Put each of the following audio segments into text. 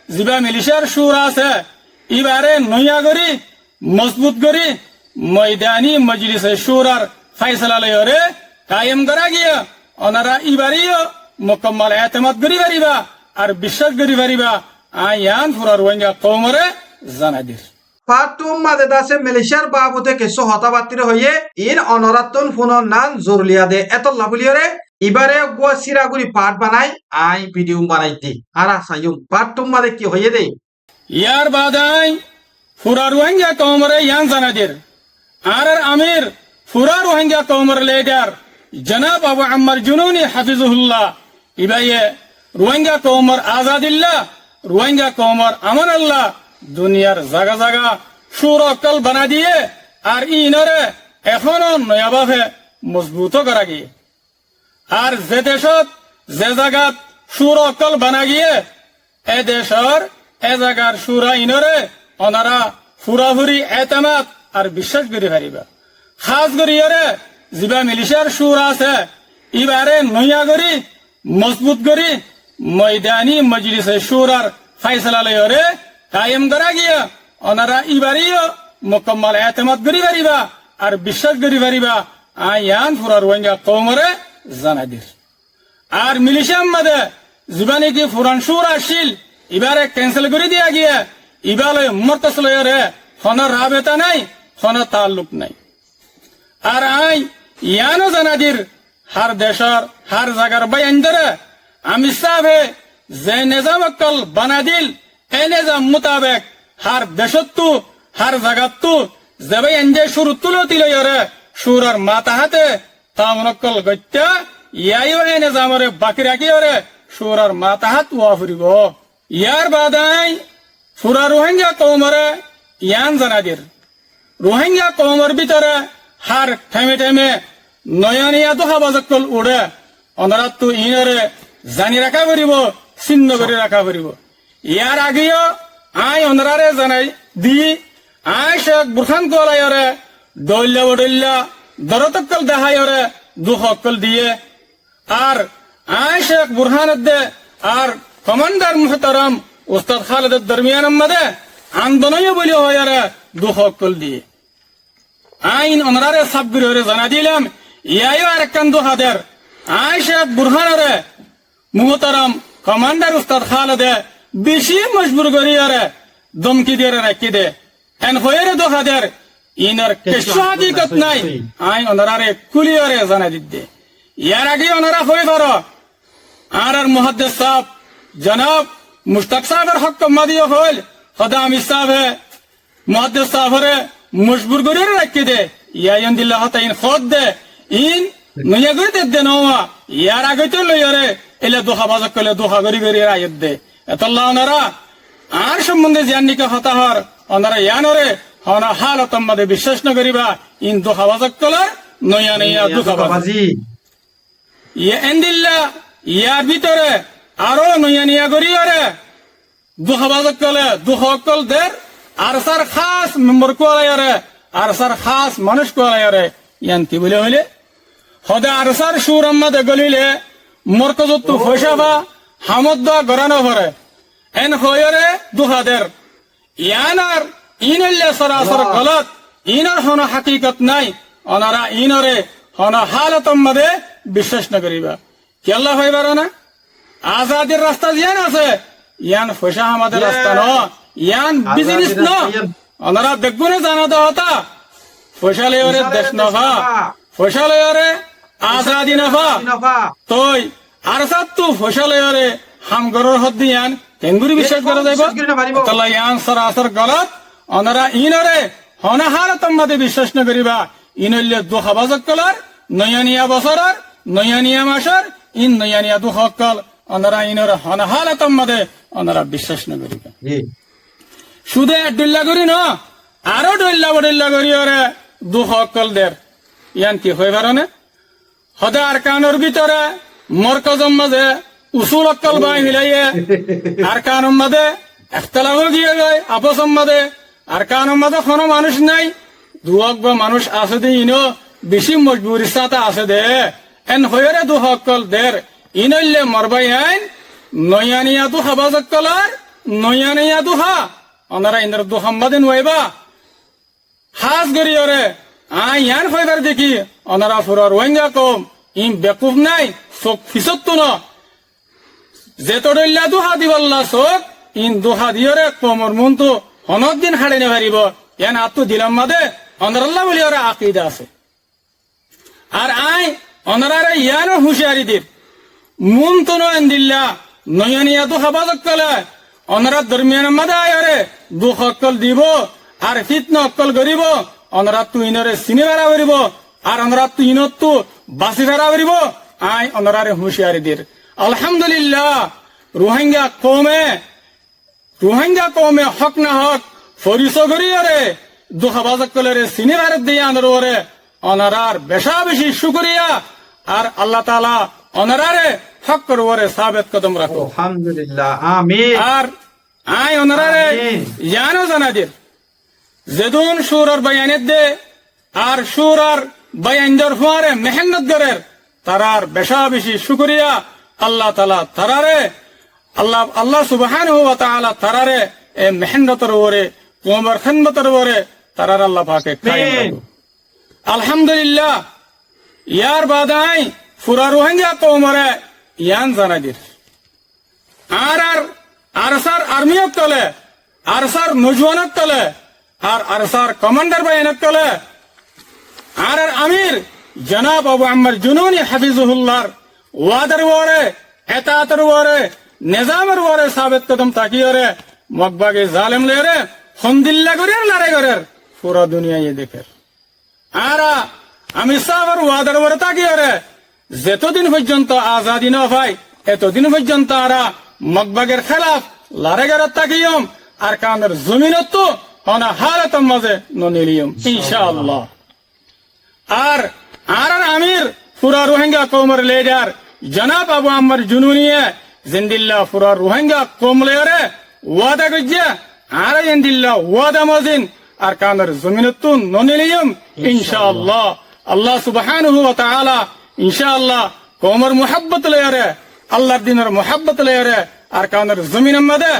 জিবা মিলিশার সুর আছে ইবারে নইয়া করি মজবুত করি ময়দানি মজলিসে সুরার ফাইসলা লয়রে কায়েম করা গিয়া ওনারা ইবারিও মুকম্মল এতেমাদ করি পারিবা আর বিশ্বাস করি পারিবা আয়ান ফুরার ওয়াঙ্গা কওমরে জানাদির পাতুম মাদে দাসে মালয়েশিয়ার বাবুতে কেসো হতাবাতির হয়ে ইন অনরাতন ফুনন নান জরুলিয়া দে এত লাভুলিয়রে ইবারে গো সিরাগুরি পাট বানাই আই ভিডিও বানাইতে আর আসায়ুম পাতুম মাদে কি হয়ে দে ইয়ার বাদাই ফুরার ওয়াঙ্গা কওমরে ইয়ান জানাদির আর আমির ফুরার ওয়াঙ্গা কওমর লিডার জনাব আবু আম্মার জুনুনি হাফিজুল্লাহ ইবায়ে রোহিঙ্গা কওমর আজাদিল্লাহ রোহিঙ্গা কওমর আমান আল্লাহ দুনিয়ার জায়গা জায়গা সুর অকল বানা দিয়ে আর ইনরে এখনো নয়াভাবে মজবুত করা গিয়ে আর যে দেশত যে জায়গাত সুর অকল বানা গিয়ে এ দেশর এ জায়গার সুরা ইনরে ওনারা ফুরাফুরি এতেমাত আর বিশ্বাস করি পারিবা খাস করিয়রে জিবা মিলিশার সুর আছে ইবারে নইয়া করি মজবুত করি ময়দানি মজলিসে সুরার ফাইসলা লয়রে কায়েম করা গিয়া ওনারা ইবারিও মুকম্মল এতেমাদ করি পারিবা আর বিশ্বাস করি পারিবা আয়ান ফুরার ওয়াঙ্গা কওমরে জানাদির আর মিলিশার মধ্যে জীবানি কি ফুরান সুর আসিল ইবারে ক্যান্সেল করে দিয়া গিয়া ইবালে মর্তস লয়রে হন রাবেতা নাই হন তাল্লুক নাই আর আই ইয়ানো জানাদির হার দেশর হার জাগার বায়ান ধরে আমি সাহেবে যে নিজাম অকল বানা দিল এই নিজাম মোতাবেক হার দেশত্তু হার জাগাত্তু যে বায়ান যে সুর তুলো তিলয়রে সুরার মাথা হাতে তামনকল গত্যা ইয়াইও এই নিজামরে বাকি রাখিয়রে সুরার মাথা হাত ওয়া ফুরিব ইয়ার বাদাই ফুরা রোহিঙ্গা কওমরে ইয়ান জানাদির রোহিঙ্গা কওমর ভিতরে হার ঠেমে ঠেমে নয়নিয়া দোহা বাজকল উড়ে অনরাত্তু ইনরে জানি রাখা পারিব চিহ্ন করে রাখা পারিব ইয়ার আগেও আই অনরারে জানাই দি আই শেখ বুরখান কোলায়রে দল্লা বডল্লা দরতকল দেহায়রে দুহকল দিয়ে আর আই শেখ বুরহান দে আর কমান্ডার মুহতারাম উস্তাদ খালেদের দরমিয়ান মধ্যে আন্দোলন বলি হয়ারে দুহকল দিয়ে আইন অনরারে সাবগুরে জানা দিলাম ইয়াইও আর একখান দুহাদের আই শেখ বুরহানরে মুহতারাম কমান্ডার উস্তাদ খালেদে বেশি মজবুর করিয়ারে দমকি দিয়ে রাখি দে এন হয়ে দুহাদের ইনার কেশু হাকিকত নাই আই অনরারে কুলিয়ারে জানা দিতে ইয়ার আগে অনরা হয়ে পারো আর মুহাদ্দিস সাহেব জনাব মুশতাক সাহেবের হক মাদিও হল খোদা আমির সাহেব মুহাদ্দিস সাহেবরে মজবুর করিয়ে রাখি দে ইয়ান দিল্লাহ তাইন খোদ দে ইন নয়া করে দে নওয়া ইয়ার আগে তো লইয়ারে এলে দোহা বাজক কলে দোহা গরি গরি আয়াত দে এতল্লাহ ওনারা আর সম্বন্ধে জানিকা হতাহর ওনারা ইয়ানরে হনা হালত মধ্যে বিশ্বাস ন করিবা ইন দোহা বাজক কলে নয়া নয়া দোহা বাজি ইয়ে এন্দিল্লা ইয়ার ভিতরে আরো নয়া নয়া গরিয়রে দোহা বাজক কলে দোহা কল দের আর সার খাস মেম্বার কোয়ালায়রে আর সার খাস মানুষ কোয়ালায়রে ইয়ান কি বলে হইলে হদে আর সার সুর আম্মাদে গলিলে মরকজত্তু ফয়সাবা হামদ্দা গরানো ভরে এন হয়রে দুহাদের ইয়ানার ইনল্লে সরাসর গলত ইনর হন হাকিকত নাই অনারা ইনরে হন হালতম মধ্যে বিশ্বাস না করিবা কি আল্লাহ হইবার না আজাদির রাস্তা জিয়ান আছে ইয়ান ফয়সা আমাদের রাস্তা ন ইয়ান বিজনেস ন ওনারা বেগুনে জানা তো হতা ফয়সালয়রে দেশ নফা ফয়সালয়রে আজাদি নফা তোই আর সাত্তু ফয়সালয়রে হামগরর হদ দিয়ান তেঙ্গুরি বিশ্বাস করা যাইব তাহলে ইয়ান সরাসর গলত ওনারা ইনরে হনা হালতম মধ্যে বিশ্বাস না করিবা ইনল্লে দুহা বাজক কলার নয়ানিয়া বছরের নয়ানিয়া মাসের ইন নয়ানিয়া দুহকল ওনারা ইনরে হনা হালতম মধ্যে ওনারা বিশ্বাস না করিবা শুধু ডল্লা করি ন আরো ডল্লা বডল্লা করি ওরে দুহকল দের ইয়ান কি হয়ে পারে হদে আর কানোর ভিতরে মরকজম মাঝে উসুল অক্কল বাই মিলাইয়ে আর কানোর মাঝে একতলাফ গিয়ে যায় আপসম মাঝে আর কানোর মাঝে কোনো মানুষ নাই দুহক বা মানুষ আছে দে ইনো বেশি মজবুরি সাথে আছে দে এন হয়ে দুহকল দের ইনল্লে মরবাই আইন নয়ানিয়া দু হাবাজকলার নয়া নয়া দুহা ওনারা ইন্দ্র দুহাম্মাদিন ওয়াইবা হাজ গরিয়রে ইয়ান ফাইবার দেখি ওনারা ফুরা রোহিঙ্গা কম ইম বেকুফ নাই চোখ ফিসত্তু ন যেতডল্লা দুহা দিবল্লা চোখ ইন দুহা দিয়রে কমর মনটো হনক দিন হাড়ে নে পারিব ইয়ান আত্মু দিলাম মাদে অনরাল্লাহ বলি ওরা আকিদা আছে আর অনরারে ইয়ানো হুঁশিয়ারি দির মুন তো নয়ন দিল্লা নয়নিয়া দুহা বাজক কলে অনরা দরমিয়ান মাদে আয়রে দুঃখ অক্কল দিব আর ফিতন অক্কল গরিব অনরা তুইনরে চিনি বেড়া করিব আর অনরা তুইনতো বাসি বেড়া করিব অনরারে হুঁশিয়ারি দির আলহামদুলিল্লাহ রোহিঙ্গা কমে হক না হক ফরিস করিয়ারে দুঃখ বাজক কলে চিনি ভারত দিয়ে আনরে অনরার বেশা বেশি শুকরিয়া আর আল্লাহ তাআলা অনরারে হক করবরে সাবেত কদম রাখো আলহামদুলিল্লাহ আমিন আর অনরারে জানো জানাদির যেদুন সুরার বায়ানের দে আর সুরার বায়ানদের ফুয়ারে মেহনত গরের তারার বেশা বেশি শুকরিয়া আল্লাহ তাআলা তারারে আল্লাহ সুবহানাহু ওয়া তাআলা তারারে এ মেহনতর ওরে কোমর খিদমতের ওরে তারার আল্লাহ পাকে কায়েম রাখো আলহামদুলিল্লাহ ইয়ার বাদাই ফুরা রোহিঙ্গা কওমরে ইয়ান জানাদির আরসার আর্মিয়ক তলে আরসার নজওয়ানক তলে আর আরসার কমান্ডার বাহিনীক তলে আর আমির জনাব আবু আম্মার জুনুনি হাফিজুহুল্লাহর ওয়াদার ওরে এতাতের ওরে নিজামের ওরে সাবেত কদম তাকিয়রে মকবাগে জালেম লেরে হন্দিল্লা করির লারে করির পুরো দুনিয়ায় দেখে আর আমি সাহেবের ওয়াদার ওরে তাকিয়রে যতদিন পর্যন্ত আজাদি না হয় এতদিন পর্যন্ত আরা মকবাগের খেলাফ লারে গের তাকিয়ম আর কানের জমিনত অনা হালতম মাঝে ননিলিয়ম ইনশাআল্লাহ আর আমির পুরা রোহিঙ্গা কওমের লিডার জনাব আবু আম্মার জুনুনিয়ে জিন্দিল্লাহ পুরা রোহিঙ্গা কওম লেরে ওয়াদা গজ্জা আর জিন্দিল্লাহ ওয়াদা মজিন আর কানের জমিনত ননিলিয়ম ইনশাআল্লাহ আল্লাহ সুবহানাহু ওয়া তাআলা ইনশাআল্লাহ কওমের মুহাব্বত লেরে আল্লাহর দিনের মুহাব্বত লেরে আর কানের জমিনের মধ্যে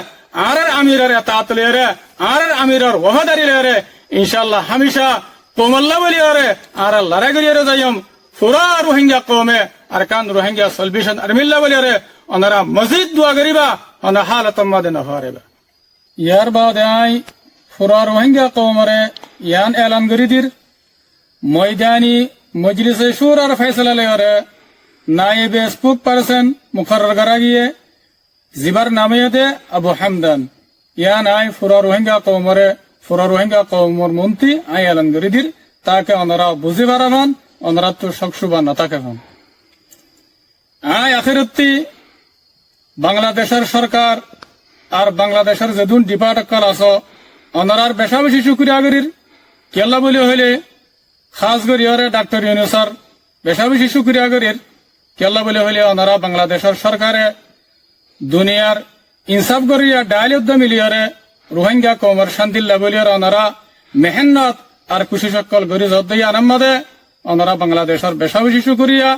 আর আমিরের এতাত লেরে আর আমিরের ওয়াদারি লেরে ইনশাআল্লাহ হামেশা কোমল্লা বলি রে আর লড়াই করিয়ে যাইম পুরা রোহিঙ্গা কমে আর কান রোহিঙ্গা সলভেশন আর্মিল্লা বলি রে ওনারা মসজিদ দোয়া করিবা ওনা হালত মাদে না হারেবা ইয়ার বাদ পুরা রোহিঙ্গা কমরে ইয়ান এলান করি দির ময়দানি মজলিসে শুরার ফয়সালা লেরে নায়েবে স্পোক পারসন মুকরর করা গিয়ে জিবার নামে দে আবু হামদান ইয়ান পুরা রোহিঙ্গা কওমর মন্ত্রী এলান করে দির তাকে ওনারা বুঝে পারাবান ওনারা তো সকসুবা না তাকে আখিরতি বাংলাদেশের সরকার আর বাংলাদেশের যেদুন ডিপার্টমেন্ট আছো ওনারার বেশা বেশি শুক্রিয়া করির কেল্লা বলি হইলে খাস করি ডাক্তার ইউনুসর বেশা বেশি শুক্রিয়া করির কেল্লা বলি হইলে ওনারা বাংলাদেশের সরকারে দুনিয়ার ইনসাফ করিয়া ডায়াল মিলিয়রে রোহিঙ্গা কওমের শান্তিল্লা বলিয়ার ওনারা মেহনত আর খুশি সকল গরি জদ্দই আনাম্মাদে ওনারা বাংলাদেশের বেশা বেশি শুকরিয়া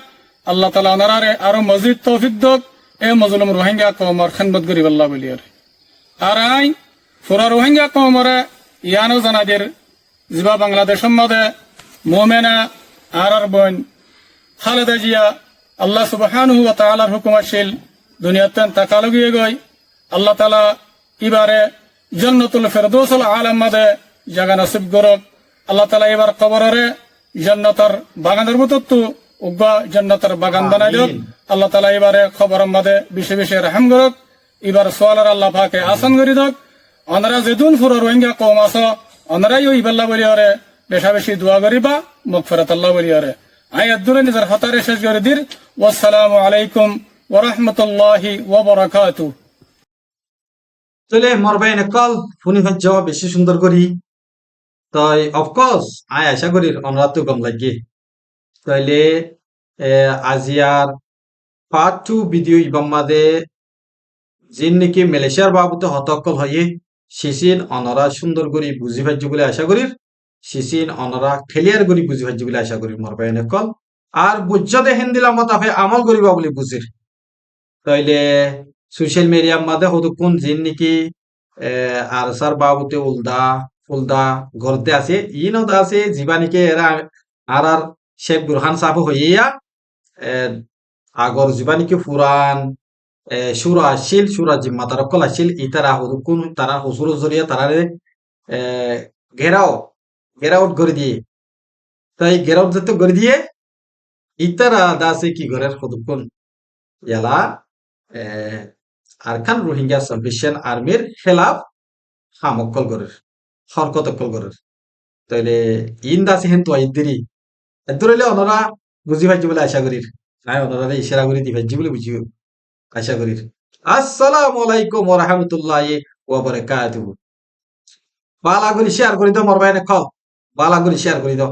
আল্লাহ তাআলা ওনারারে আরো মজিদ তৌফিক দক এ মজলুম রোহিঙ্গা কওমের খিদমত করিব আল্লাহ বলিয়ার আর পুরা রোহিঙ্গা কওমরে ইয়ানো জানাদের জিবা বাংলাদেশের মধ্যে মোমেনা আর বোন খালেদা জিয়া আল্লাহ সুবহানাহু ওয়া তাআলার হুকুমশীল দুনিয়াতে তাকালো গিয়ে গই আল্লাহ তাআলা ইবারে জান্নাতুল ফেরদৌসুল আলাম মাদে জাগা নসিব গরক আল্লাহ তাআলা এবার কবরে জান্নাতের বাগানের মতো তো উগা জান্নাতের বাগান বানাই দিক আল্লাহ তাআলা এবারে খবরের মাদে বিশে বিশে রহম গরক এবার সোয়ালার আল্লাহ পাকে আসান করি দক ওনারা যেদুন পুরো রোহিঙ্গা কওম আছে ওনারাই ইবাল্লাহ বলিয়ারে বেশা বেশি দোয়া করিবা মাগফিরাত আল্লাহ বলিয়ারে আয়াতুরে নিজের হাতারে শেষ করে দির ওয়াসসালামু আলাইকুম ওয়া রাহমাতুল্লাহি ওয়া বারাকাতুহু চলে মরবাই নকল ফুনি হজ্জ বেশি সুন্দর করি তাই অফকোর্স আশা করি অনরা তো গম লাগে তাইলে আজিয়ার পার্ট 2 ভিডিও ইবাম মাদে জিন নাকি মালয়েশিয়ার বাবুতে হতকল হয়ে সিসিন অনরা সুন্দর করি বুঝি ভাজ্য বলে আশা করি সিসিন অনরা ক্লিয়ার করি বুঝি ভাজ্য বলে আশা করি মরবাই নকল আর বুঝ্য দেখেন দিলাম তাফে আমল করিবা বলে বুঝির তাইলে সোশ্যাল মিডিয়ার মাঝে হদুকুন জিন নিকি আর সার বাবুতে উলদা ফুলদা গড়তে আছে ইনত আছে জীবানিকে এরা আর শেখ বুরহান সাহেব হইয়া আগর জীবানিকে ফুরান সুরা আসিল সুরা জিম্মা তারকল আসিল ইতারা হদুকুন তারা হসুর জরিয়া তারারে ঘেরাও ঘেরাউট করে দিয়ে তাই ঘেরাউট যাতে করে দিয়ে ইতারা দাসে কি ঘরের হদুকুন ইয়ালা আরকান রোহিঙ্গা সালভেশন আর্মির খেলাফ হামক্কল গরের হরকতক্কল গরের তাইলে ইন দাসে হেন তো আইদেরি এদুরাইলে অনরা বুঝি ভাইজি বলে আশা করির নাই অনরা ইশারা করি দি ভাইজি বলে বুঝিও আশা করির আসসালামু আলাইকুম ওয়া রাহমাতুল্লাহি ওয়া বারাকাতুহু বালা করে শেয়ার করে দাও মোর ভাইনে কল বালা করে শেয়ার করে দাও